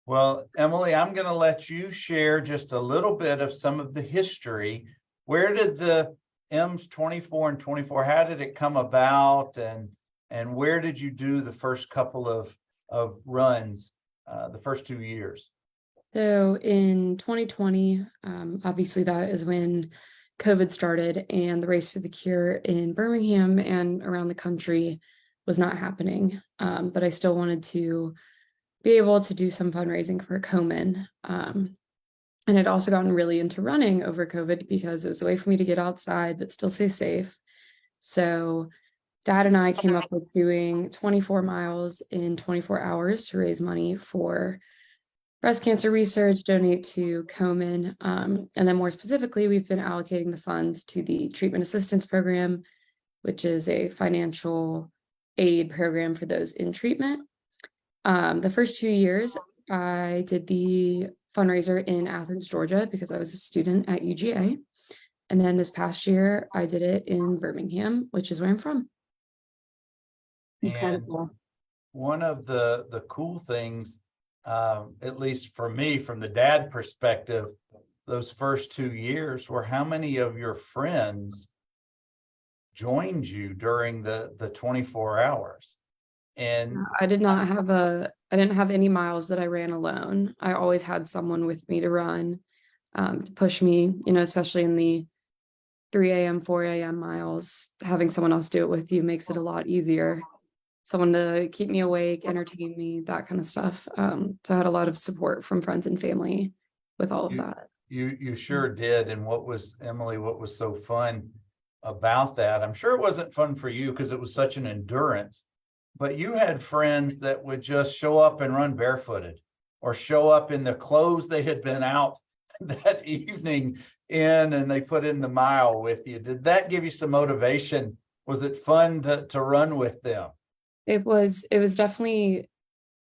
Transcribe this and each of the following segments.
Well, Emily, I'm going to let you share just a little bit of some of the history. Where did the M's 24 and 24, how did it come about, and where did you do the first couple of runs, the first 2 years? So in 2020, obviously that is when COVID started, and the Race for the Cure in Birmingham and around the country was not happening. But I still wanted to be able to do some fundraising for Komen. And I'd also gotten really into running over COVID because it was a way for me to get outside but still stay safe. So Dad and I came up with doing 24 miles in 24 hours to raise money for breast cancer research, donate to Komen. And then more specifically, we've been allocating the funds to the treatment assistance program, which is a financial aid program for those in treatment. The first 2 years, I did the fundraiser in Athens, Georgia, because I was a student at UGA. And then this past year, I did it in Birmingham, which is where I'm from. Incredible. And one of the cool things, at least for me, from the dad perspective, those first 2 years were how many of your friends joined you during the 24 hours? And I didn't have any miles that I ran alone. I always had someone with me to run, to push me, especially in the 3 a.m., 4 a.m. miles. Having someone else do it with you makes it a lot easier. Someone to keep me awake, entertain me, that kind of stuff. So I had a lot of support from friends and family with all of that. You sure did. And Emily, what was so fun about that? I'm sure it wasn't fun for you because it was such an endurance, but you had friends that would just show up and run barefooted or show up in the clothes they had been out that evening in, and they put in the mile with you. Did that give you some motivation? Was it fun to run with them? It was definitely,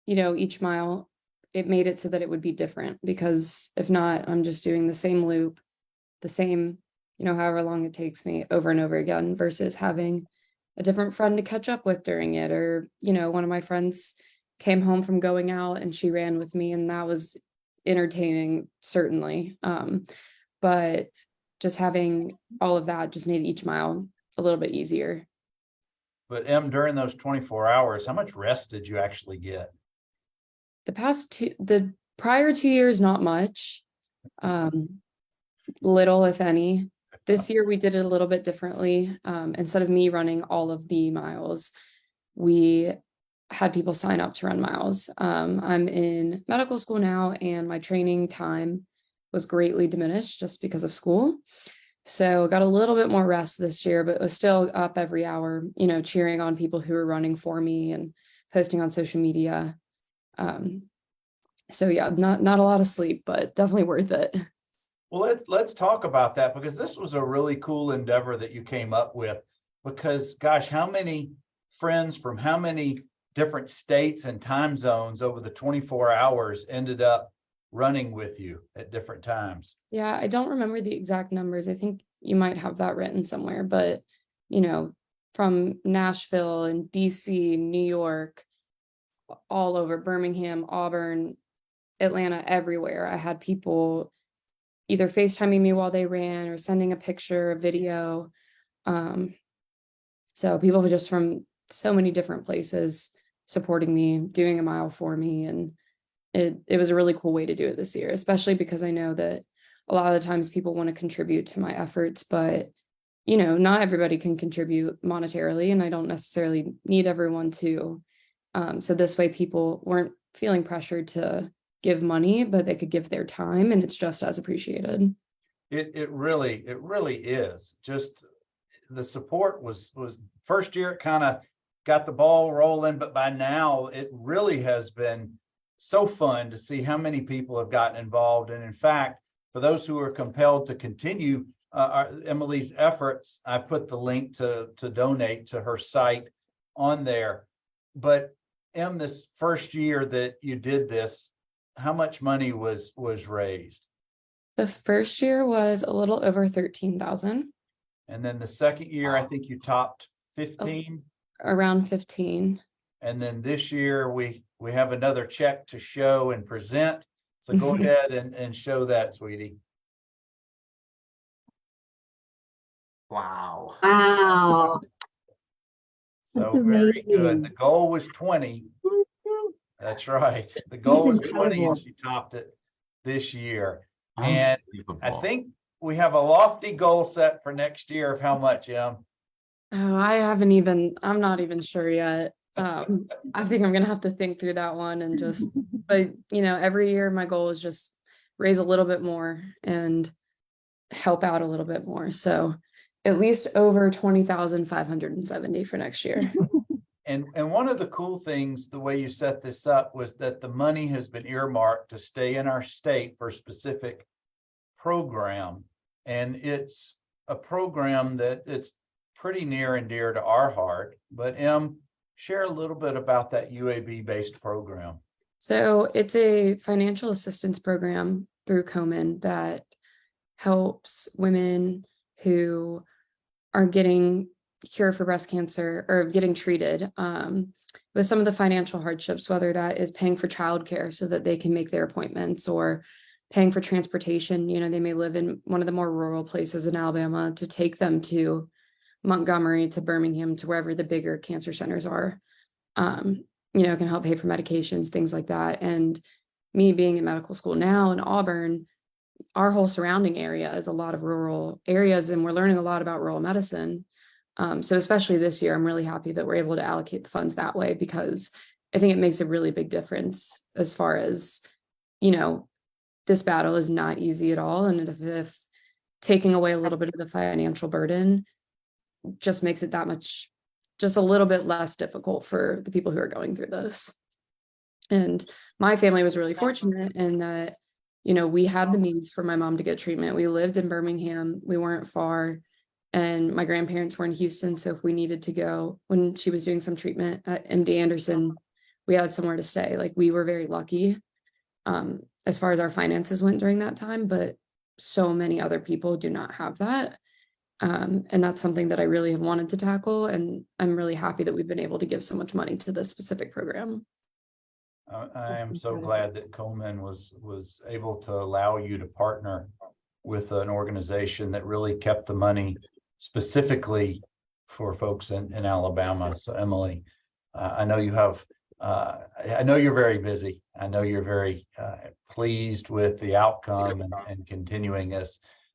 each mile, it made it so that it would be different, because if not, I'm just doing the same loop, the same, however long it takes me over and over again, versus having a different friend to catch up with during it. Or, one of my friends came home from going out and she ran with me, and that was entertaining, certainly. But just having all of that just made each mile a little bit easier. But during those 24 hours, how much rest did you actually get? The prior 2 years, not much, little, if any. This year we did it a little bit differently. Instead of me running all of the miles, we had people sign up to run miles. I'm in medical school now, and my training time was greatly diminished just because of school. So got a little bit more rest this year, but was still up every hour, cheering on people who were running for me and posting on social media. So yeah, not a lot of sleep, but definitely worth it. Well, let's talk about that, because this was a really cool endeavor that you came up with, because gosh, how many friends from how many different states and time zones over the 24 hours ended up running with you at different times? Yeah, I don't remember the exact numbers. I think you might have that written somewhere, but from Nashville and DC, New York, all over, Birmingham, Auburn, Atlanta, everywhere. I had people either FaceTiming me while they ran or sending a picture, a video. So people were just from so many different places supporting me, doing a mile for me. And it was a really cool way to do it this year, especially because I know that a lot of the times people want to contribute to my efforts, but not everybody can contribute monetarily, and I don't necessarily need everyone to. So this way people weren't feeling pressured to give money, but they could give their time, and it's just as appreciated. It really is. Just the support was first year, it kind of got the ball rolling, but by now it really has been so fun to see how many people have gotten involved. And in fact, for those who are compelled to continue Emily's efforts, I put the link to donate to her site on there. But this first year that you did this, how much money was raised? The first year was a little over 13,000. And then the second year, I think you topped 15. Around 15. And then this year we have another check to show and present. So go ahead and show that, sweetie. Wow. Wow. That's So very good. amazing. The goal was 20. That's right. The goal was 20 and incredible. she topped it this year. And I Unbelievable. think we have a lofty goal set for next year of how much, Em? Oh, I'm not even sure yet. I think I'm gonna have to think through that one and just, but every year my goal is just raise a little bit more and help out a little bit more. So at least over 20,570 for next year. And one of the cool things, the way you set this up, was that the money has been earmarked to stay in our state for a specific program. And it's a program that it's pretty near and dear to our heart. But share a little bit about that UAB-based program. So it's a financial assistance program through Komen that helps women who are getting cure for breast cancer or getting treated with some of the financial hardships, whether that is paying for childcare so that they can make their appointments, or paying for transportation. They may live in one of the more rural places in Alabama, to take them to Montgomery, to Birmingham, to wherever the bigger cancer centers are. Can help pay for medications, things like that. And me being in medical school now in Auburn, our whole surrounding area is a lot of rural areas, and we're learning a lot about rural medicine. So especially this year, I'm really happy that we're able to allocate the funds that way, because I think it makes a really big difference as far as, this battle is not easy at all. And if taking away a little bit of the financial burden just makes it that much, just a little bit less difficult for the people who are going through this. And my family was really fortunate in that, we had the means for my mom to get treatment. We lived in Birmingham, we weren't far, and my grandparents were in Houston. So if we needed to go, when she was doing some treatment at MD Anderson, we had somewhere to stay. Like, we were very lucky as far as our finances went during that time, but so many other people do not have that. And that's something that I really have wanted to tackle. And I'm really happy that we've been able to give so much money to this specific program. I am so glad that Komen was able to allow you to partner with an organization that really kept the money specifically for folks in Alabama. So Emily, I know you have, I know you're very busy. I know you're very pleased with the outcome and continuing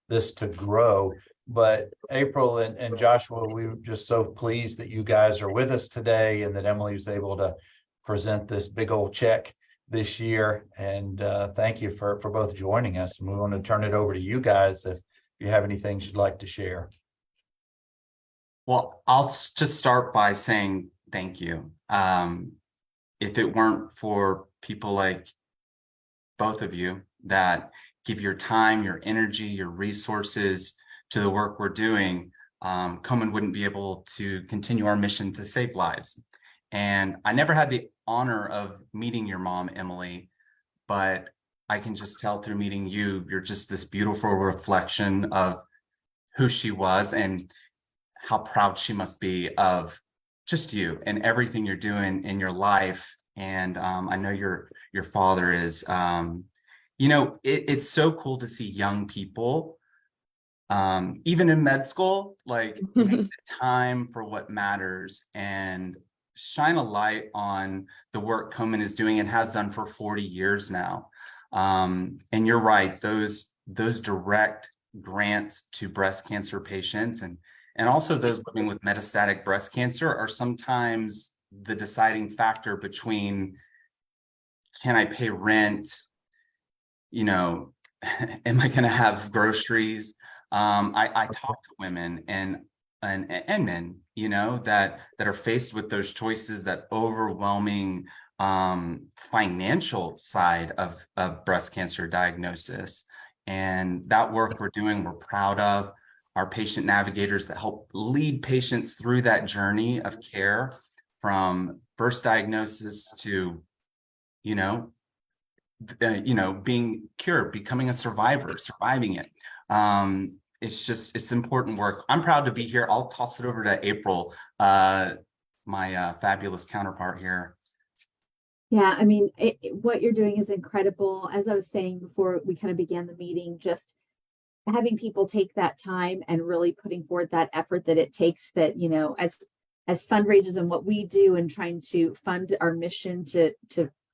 this to grow. But April and Joshua, we were just so pleased that you guys are with us today, and that Emily was able to present this big old check this year. And thank you for both joining us. And we want to turn it over to you guys if you have any things you'd like to share. Well, I'll just start by saying thank you. If it weren't for people like both of you that give your time, your energy, your resources to the work we're doing, Komen wouldn't be able to continue our mission to save lives. And I never had the honor of meeting your mom, Emily, but I can just tell through meeting you, you're just this beautiful reflection of who she was and how proud she must be of just you and everything you're doing in your life. And I know your father is, it's so cool to see young people, even in med school, like make the time for what matters and shine a light on the work Komen is doing and has done for 40 years now. And you're right, those direct grants to breast cancer patients and also those living with metastatic breast cancer are sometimes the deciding factor between, can I pay rent? Am I going to have groceries? I talk to women and men, that are faced with those choices, that overwhelming financial side of breast cancer diagnosis. And that work we're doing, we're proud of. Our patient navigators that help lead patients through that journey of care from first diagnosis to, being cured, becoming a survivor, surviving it. It's important work. I'm proud to be here. I'll toss it over to April my fabulous counterpart here. Yeah, I mean, what you're doing is incredible. As I was saying before we kind of began the meeting, just having people take that time and really putting forward that effort that it takes, that, you know, as fundraisers and what we do and trying to fund our mission to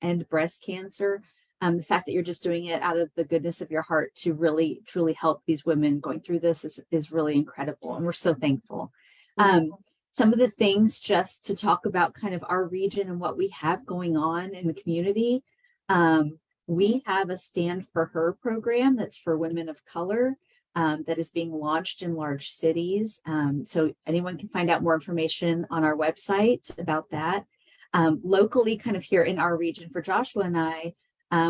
end breast cancer. The fact that you're just doing it out of the goodness of your heart to really truly help these women going through this is really incredible, and we're so thankful. Some of the things just to talk about kind of our region and what we have going on in the community. We have a Stand for Her program that's for women of color, that is being launched in large cities. So anyone can find out more information on our website about that. Locally, kind of here in our region for Joshua and I,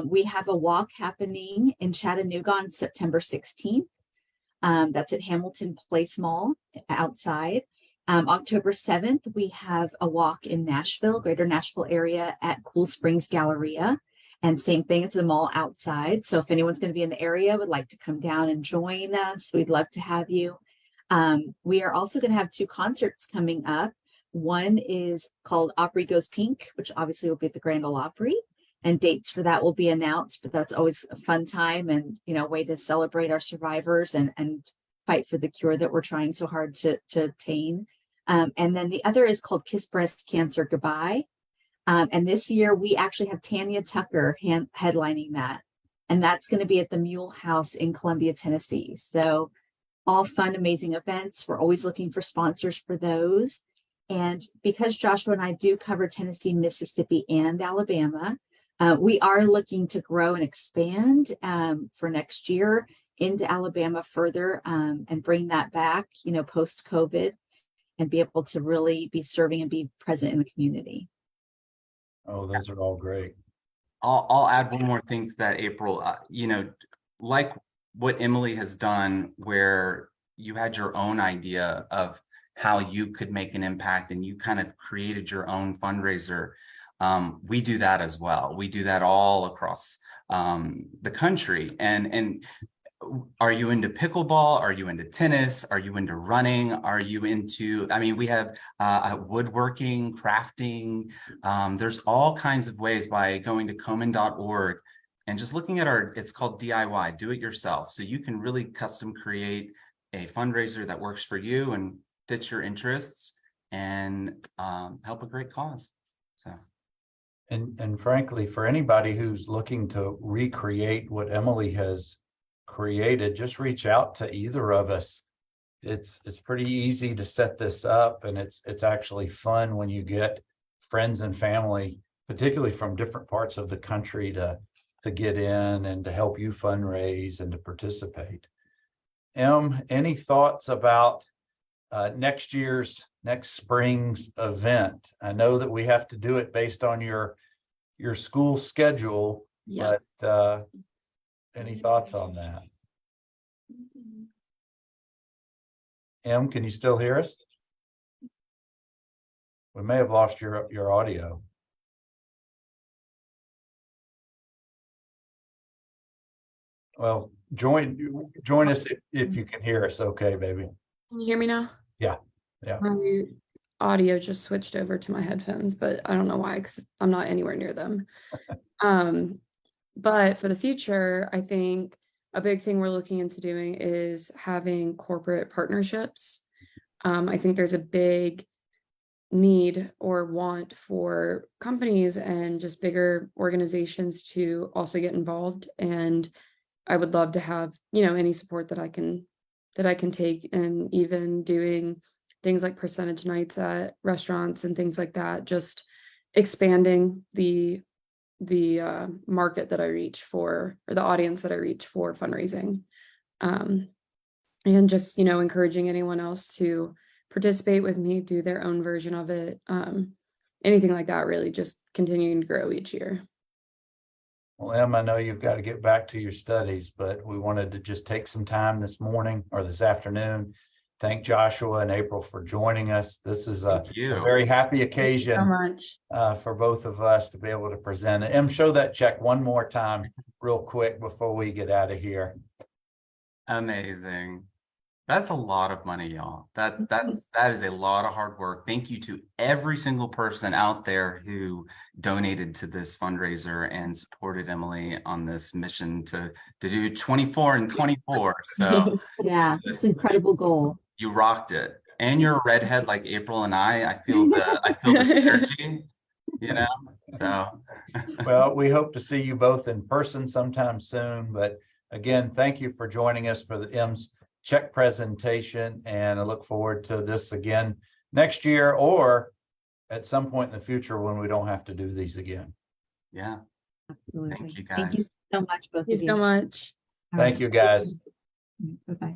we have a walk happening in Chattanooga on September 16th. That's at Hamilton Place Mall outside. October 7th, we have a walk in Nashville, greater Nashville area at Cool Springs Galleria. And same thing, it's a mall outside. So if anyone's going to be in the area, would like to come down and join us, we'd love to have you. We are also going to have 2 concerts coming up. One is called Opry Goes Pink, which obviously will be at the Grand Ole Opry. And dates for that will be announced, but that's always a fun time and, you know, a way to celebrate our survivors and fight for the cure that we're trying so hard to attain. And then the other is called Kiss Breast Cancer Goodbye. And this year we actually have Tanya Tucker headlining that. And that's going to be at the Mule House in Columbia, Tennessee. So all fun, amazing events. We're always looking for sponsors for those. And because Joshua and I do cover Tennessee, Mississippi, and Alabama, we are looking to grow and expand for next year into Alabama further, and bring that back, you know, post-COVID, and be able to really be serving and be present in the community. Oh, those are all great. I'll add one more thing to that, April. You know, like what Emily has done, where you had your own idea of how you could make an impact and you kind of created your own fundraiser. We do that as well. We do that all across the country. And are you into pickleball? Are you into tennis? Are you into running? Are you into, I mean, we have woodworking, crafting. There's all kinds of ways by going to Komen.org and just looking at it's called DIY, do it yourself. So you can really custom create a fundraiser that works for you and fits your interests and help a great cause. So. And frankly, for anybody who's looking to recreate what Emily has created, just reach out to either of us. It's pretty easy to set this up, and it's actually fun when you get friends and family, particularly from different parts of the country, to get in and to help you fundraise and to participate. Any thoughts about next spring's event? I know that we have to do it based on your school schedule, Yeah. but any thoughts on that? Can you still hear us? We may have lost your audio. Well, join us if you can hear us. Okay, baby. Can you hear me now? Yeah. My audio just switched over to my headphones, but I don't know why, because I'm not anywhere near them. But for the future, I think a big thing we're looking into doing is having corporate partnerships. I think there's a big need or want for companies and just bigger organizations to also get involved. And I would love to have, you know, any support that I can take, and even doing things like percentage nights at restaurants and things like that, just expanding the market that I reach for, or the audience that I reach for fundraising. And just, you know, encouraging anyone else to participate with me, do their own version of it. Anything like that, really just continuing to grow each year. Well, Em, I know you've got to get back to your studies, but we wanted to just take some time this morning or this afternoon. Thank Joshua and April for joining us. This is a very happy occasion for both of us to be able to present it. Em, show that check one more time real quick before we get out of here. Amazing. That's a lot of money, y'all. That is a lot of hard work. Thank you to every single person out there who donated to this fundraiser and supported Emily on this mission to do 24 and 24. So Yeah, it's an incredible goal. you rocked it. And you're a redhead like April and I feel the energy, you know. So Well, we hope to see you both in person sometime soon, but again, thank you for joining us for the M's check presentation, and I look forward to this again next year or at some point in the future when we don't have to do these again. yeah. Absolutely. Thank you, Thank you guys. so much, both Thank you of you. so much. All Thank right. you, guys. Bye-bye.